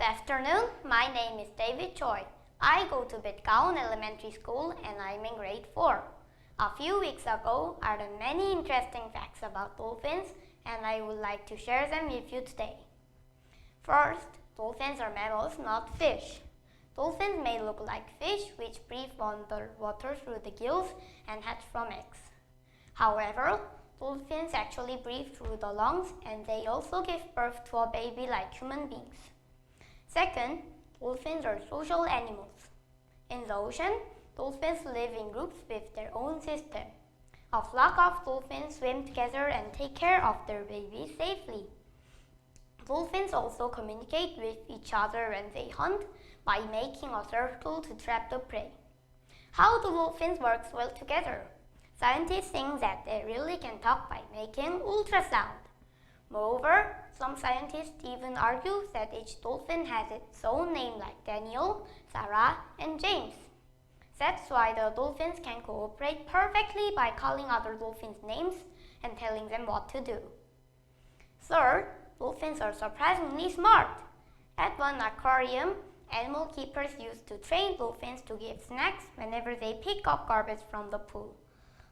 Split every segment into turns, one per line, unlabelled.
afternoon. My name is David Choi. I go to Betgaon Elementary School and I'm in grade 4. A few weeks ago, I learned many interesting facts about dolphins and I would like to share them with you today. First, dolphins are mammals, not fish. Dolphins may look like fish which breathe underwater through the gills and hatch from eggs. However, dolphins actually breathe through the lungs and they also give birth to a baby like human beings. Second, dolphins are social animals. In the ocean, dolphins live in groups with their own system. A flock of dolphins swim together and take care of their babies safely. Dolphins also communicate with each other when they hunt by making a circle to trap the prey. How do dolphins work well together? Scientists think that they really can talk by making ultrasound. Moreover, some scientists even argue that each dolphin has its own name like Daniel, Sarah, and James. That's why the dolphins can cooperate perfectly by calling other dolphins names and telling them what to do. Third, dolphins are surprisingly smart. At one aquarium, animal keepers used to train dolphins to give snacks whenever they pick up garbage from the pool.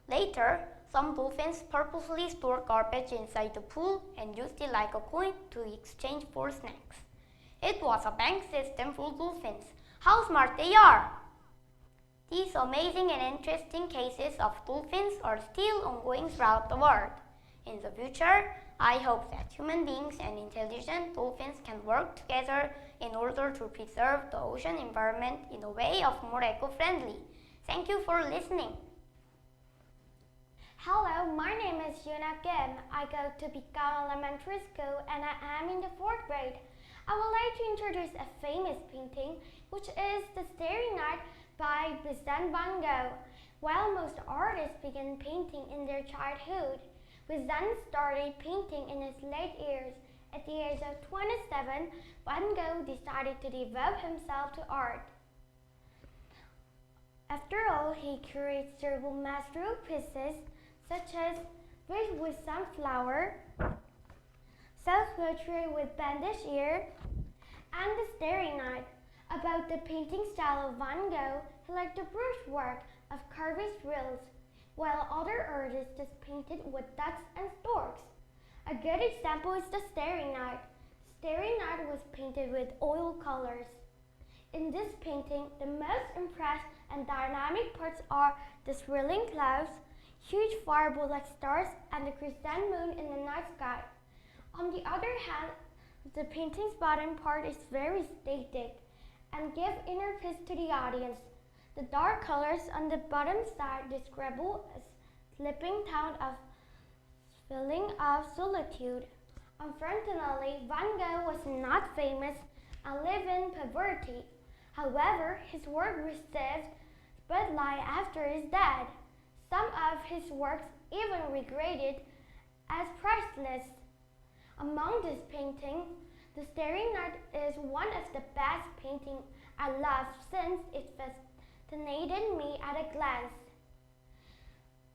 Later, some dolphins purposely store garbage inside the pool and used it like a coin to exchange for snacks. It was a bank system for dolphins. How smart they are! These amazing and interesting cases of dolphins are still ongoing throughout the world. In the future, I hope that human beings and intelligent dolphins can work together in order to preserve the ocean environment in a way of more eco-friendly. Thank you for listening.
Hello, my name is Yuna Kim. I go to Betgaon Elementary School and I am in the 4th grade. I would like to introduce a famous painting, which is The Starry Night by Vincent van Gogh. While most artists begin painting in their childhood, Vincent started painting in his late years. At the age of 27, Van Gogh decided to devote himself to art. After all, he created several masterpieces such as Fish with Sunflower, Self-Portrait with Bandaged Ear, and The Starry Night. About the painting style of Van Gogh, he liked the brushwork of carved drills, while other artists just painted with ducks and storks. A good example is The Starry Night. The Starry Night was painted with oil colors. In this painting, the most impressive and dynamic parts are the swirling clouds, huge fireball like stars, and the crescent moon in the night sky. On the other hand, the painting's bottom part is very static and give inner peace to the audience. The dark colors on the bottom side describe a slipping town of feeling of solitude. Unfortunately, Van Gogh was not famous and lived in poverty. However, his work received spotlight after his death. Some of his works even regarded as priceless. Among these paintings, The Starry Night is one of the best paintings I love since it fascinated me at a glance.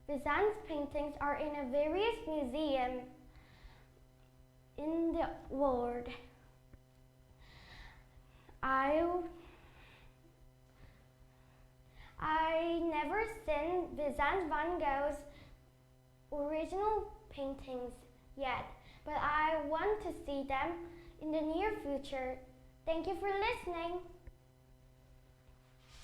Vincent's paintings are in a various museums in the world. I never seen Vincent van Gogh's original paintings yet, but I want to see them in the near future. Thank you for listening.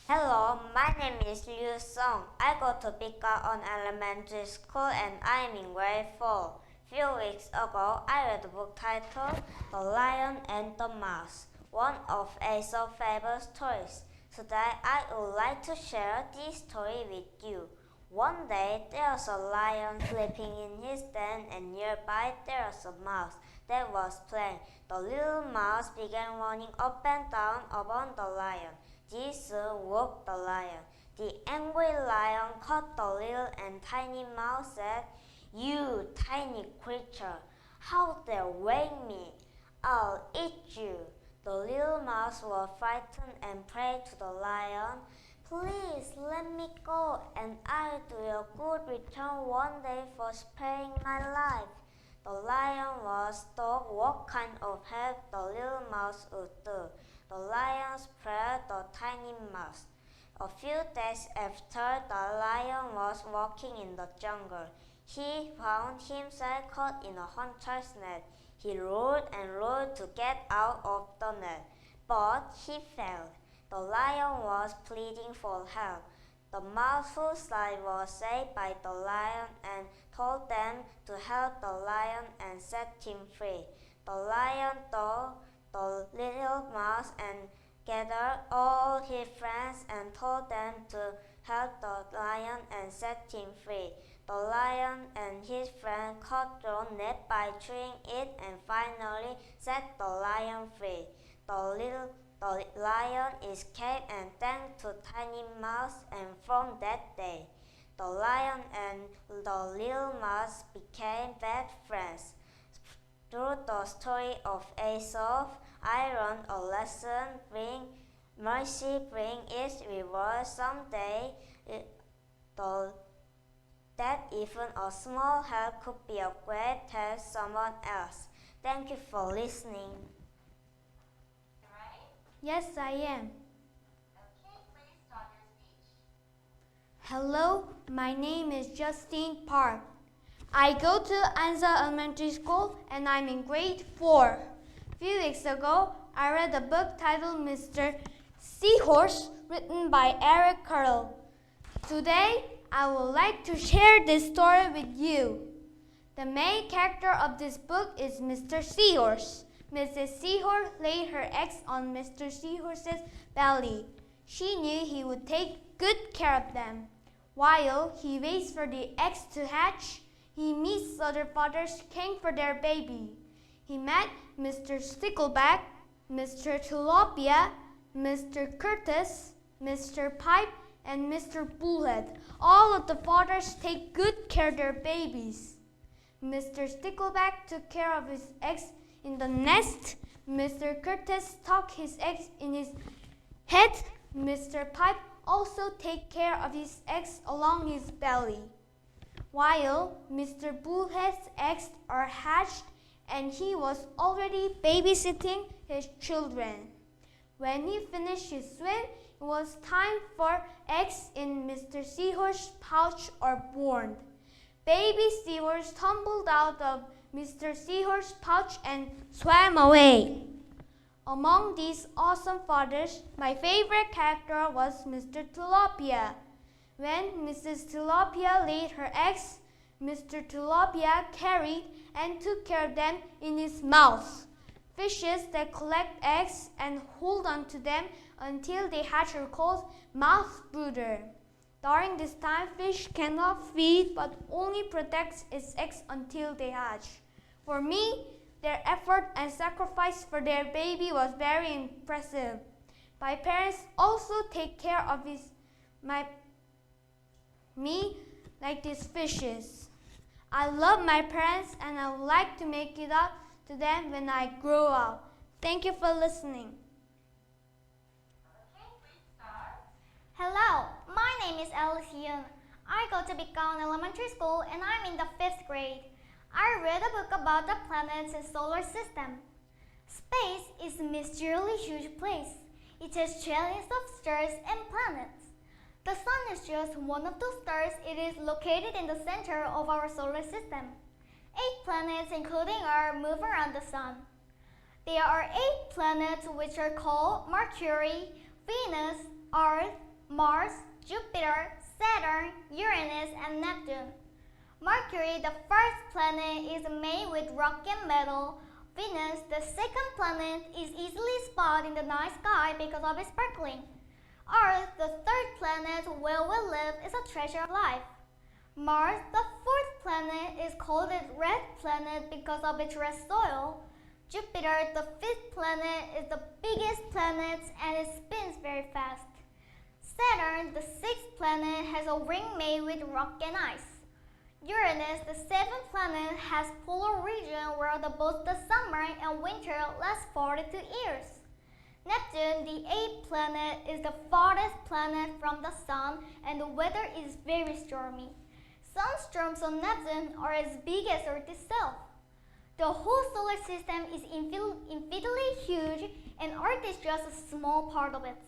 Hello, my name is Liu Song. I go to Betgaon Elementary School and I am in grade 4. Few weeks ago, I read a book titled The Lion and the Mouse, one of Aesop's favorite stories. Today, I would like to share this story with you. One day, there was a lion sleeping in his den and nearby there was a mouse that was playing. The little mouse began running up and down around the lion. This woke the lion. The angry lion caught the little and tiny mouse and said, "You tiny creature, how dare wake me? I'll eat you." The little mouse was frightened and prayed to the lion, "Please let me go and I'll do a good return one day for sparing my life." The lion was told what kind of help the little mouse would do. The lion spared the tiny mouse. A few days after, the lion was walking in the jungle. He found himself caught in a hunter's net. He rolled and rolled to get out of the net, but he failed. The lion was pleading for help. The mouse whose side was saved by the lion and told them to help the lion and set him free. The lion told the little mouse and gathered all his friends and told them to help the lion and set him free. The lion and his friend caught the net by chewing it and finally set the lion free. The lion escaped and thanked to Tiny Mouse, and from that day, the lion and the little mouse became best friends. Through the story of Aesop, I learned a lesson: mercy brings its reward. Someday, that even a small help could be a great help to someone else. Thank you for listening.
Yes, I am.
Okay, please start your speech.
Hello, my name is Justine Park. I go to Anza Elementary School and I'm in grade 4. A few weeks ago, I read a book titled Mr. Seahorse, written by Eric Carle. Today, I would like to share this story with you. The main character of this book is Mr. Seahorse. Mrs. Seahorse laid her eggs on Mr. Seahorse's belly. She knew he would take good care of them. While he waits for the eggs to hatch, he meets other fathers caring for their baby. He met Mr. Stickleback, Mr. Tilapia, Mr. Curtis, Mr. Pipe, and Mr. Bullhead. All of the fathers take good care of their babies. Mr. Stickleback took care of his eggs in the nest. Mr. Curtis tucked his eggs in his head. Mr. Pipe also take care of his eggs along his belly. While Mr. Bullhead's eggs are hatched and he was already babysitting his children. When he finished his swim, it was time for eggs in Mr. Seahorse's pouch are born. Baby seahorse tumbled out of Mr. Seahorse's pouch and swam away. Among these awesome fathers, my favorite character was Mr. Tilapia. When Mrs. Tilapia laid her eggs, Mr. Tilapia carried and took care of them in his mouth. Fishes that collect eggs and hold on to them until they hatch are called mouth brooder. During this time, fish cannot feed but only protects its eggs until they hatch. For me, their effort and sacrifice for their baby was very impressive. My parents also take care of me like these fishes. I love my parents and I would like to make it up to them when I grow up. Thank you for listening.
Okay, please start.
Hello, my name is Alice Yoon. I go to Bikaon Elementary School and I'm in the 5th grade. I read a book about the planets and solar system. Space is a mysteriously huge place. It has trillions of stars and planets. The sun is just one of those stars. It is located in the center of our solar system. 8 planets, including Earth, move around the sun. There are 8 planets which are called Mercury, Venus, Earth, Mars, Jupiter, Saturn, Uranus, and Neptune. Mercury, the first planet, is made with rock and metal. Venus, the second planet, is easily spotted in the night sky because of its sparkling. Earth, the third planet where we live, is a treasure of life. Mars, the 4th planet, is called a red planet because of its red soil. Jupiter, the 5th planet, is the biggest planet and it spins very fast. Saturn, the 6th planet, has a ring made with rock and ice. Uranus, the 7th planet, has polar region where both the summer and winter last 42 years. Neptune, the 8th planet, is the farthest planet from the sun and the weather is very stormy. Sunstorms on Neptune are as big as Earth itself.
The whole solar system is infinitely huge and Earth is just a small part of it.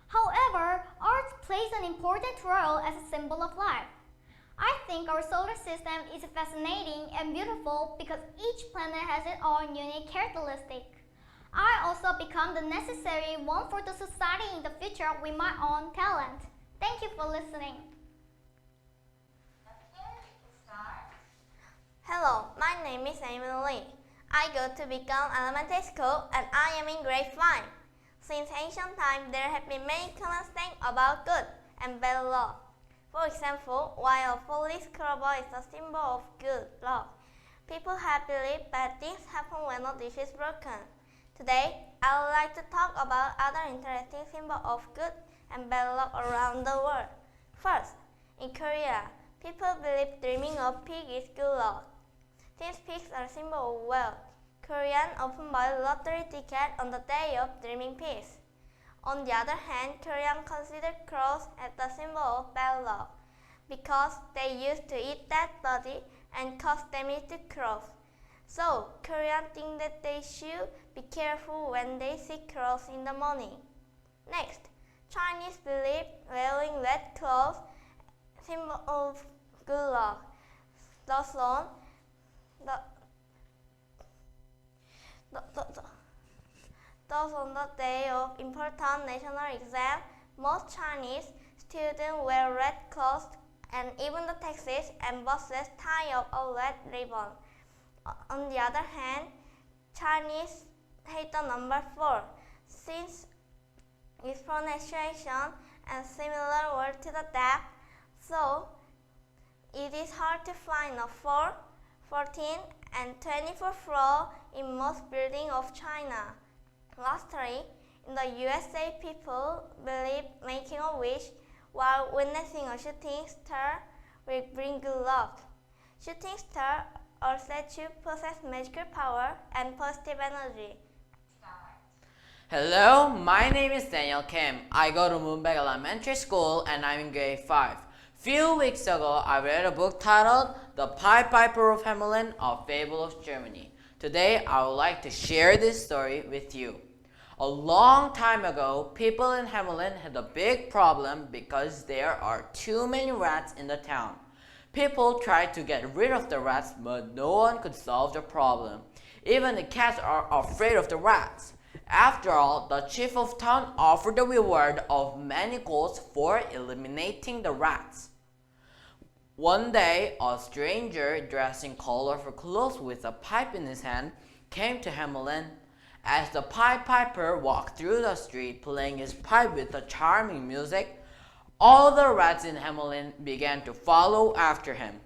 However, Earth plays an important role as a symbol of life. I think our solar system is fascinating and beautiful because each planet has its own unique characteristic. I also become the necessary one for the society in the future with my own talent. Thank you for listening.
Okay, we can start.
Hello, my name is Emily. I go to Become Elementary School and I am in grade 5. Since ancient times, there have been many common things about good and bad law. For example, while a police crowbar is a symbol of good law, people have believed bad things happen when a dish is broken. Today, I would like to talk about other interesting symbols of good and bad law around the world. First, in Korea, people believe dreaming of pig is good luck. Since pigs are a symbol of wealth, Koreans often buy lottery tickets on the day of dreaming pigs. On the other hand, Koreans consider crows as the symbol of bad luck because they used to eat dead body and cause damage to crows. So, Koreans think that they should be careful when they see crows in the morning. Next, Chinese believe wearing red clothes symbol of good luck. Thus on the day of important national exam, most Chinese students wear red clothes and even the taxis and buses tie up a red ribbon. On the other hand, Chinese hate the number 4 since its pronunciation and similar word to the death, so it is hard to find a 4, 14 and 24th floor in most buildings of China. Lastly, in the USA, people believe making a wish while witnessing a shooting star will bring good luck. Shooting stars are said to possess magical power and positive energy.
Hello, my name is Daniel Kim. I go to Moonbag Elementary School and I'm in grade 5. Few weeks ago, I read a book titled The Pied Piper of Hamelin, A Fable of Germany. Today, I would like to share this story with you. A long time ago, people in Hamelin had a big problem because there are too many rats in the town. People tried to get rid of the rats, but no one could solve the problem. Even the cats are afraid of the rats. After all, the chief of town offered the reward of many golds for eliminating the rats. One day, a stranger dressed in colorful clothes with a pipe in his hand came to Hamelin. As the Pied Piper walked through the street playing his pipe with the charming music, all the rats in Hamelin began to follow after him.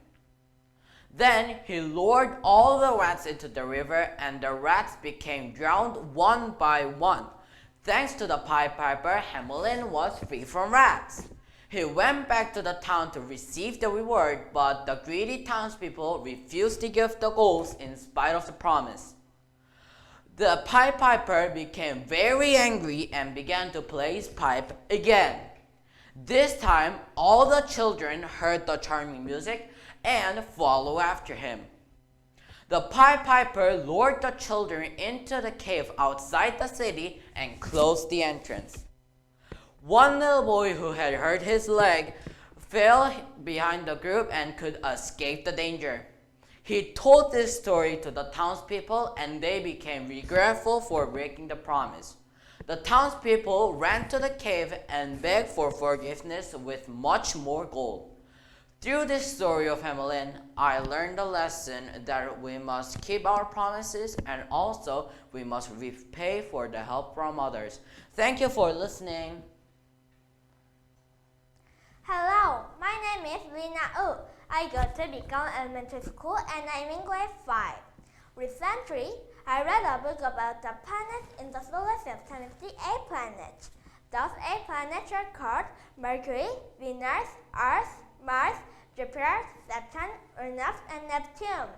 Then he lured all the rats into the river and the rats became drowned one by one. Thanks to the Pied Piper, Hamelin was free from rats. He went back to the town to receive the reward, but the greedy townspeople refused to give the golds in spite of the promise. The Pied Piper became very angry and began to play his pipe again. This time, all the children heard the charming music and followed after him. The Pied Piper lured the children into the cave outside the city and closed the entrance. One little boy who had hurt his leg fell behind the group and could escape the danger. He told this story to the townspeople and they became regretful for breaking the promise. The townspeople ran to the cave and begged for forgiveness with much more gold. Through this story of Hamelin, I learned the lesson that we must keep our promises and also we must repay for the help from others. Thank you for listening.
Hello, my name is Lina Wu. I go to Become Elementary School and I'm in grade 5. Recently, I read a book about the planets in the solar system, the 8 planets. Those 8 planets are called Mercury, Venus, Earth, Mars, Jupiter, Saturn, Uranus, and Neptune.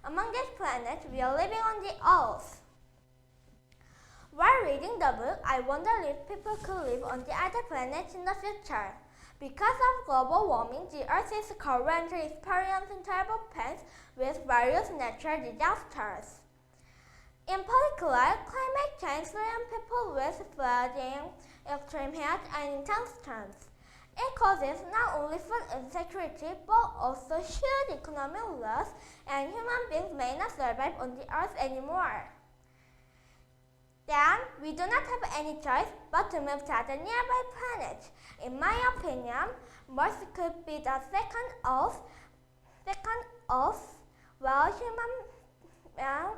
Among these planets, we are living on the Earth. While reading the book, I wondered if people could live on the other planets in the future.
Because of global warming, the Earth is currently experiencing terrible pains with various natural disasters. In particular, climate change threatens people with flooding, extreme heat, and intense storms. It causes not only food insecurity but also huge economic loss, and human beings may not survive on the Earth anymore. Then, we do not have any choice but to move to other nearby planets. In my opinion, Mars could be the second Earth where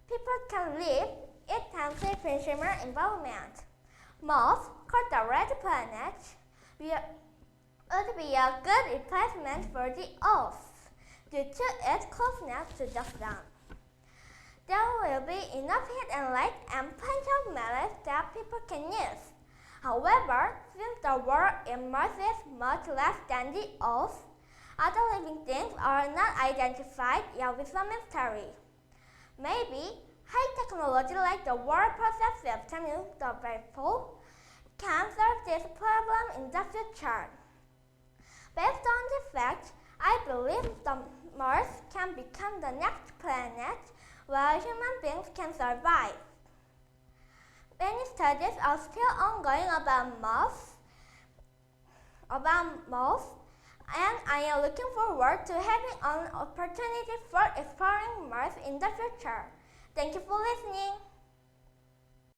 people can live in healthy consumer environment. Mars, called the Red Planet, would be a good replacement for the Earth due to its closeness to the Sun. There will be enough heat and light and plenty of metals that people can use. However, since the world in Mars is much less than the Earth, other living things are not identified yet with some mystery. Maybe high technology like the water process system in the vapor can solve this problem in the future. Based on this fact, I believe the Mars can become the next planet where human beings can survive. Many studies are still ongoing about Mars, and I am looking forward to having an opportunity for exploring Mars in the future. Thank you for listening.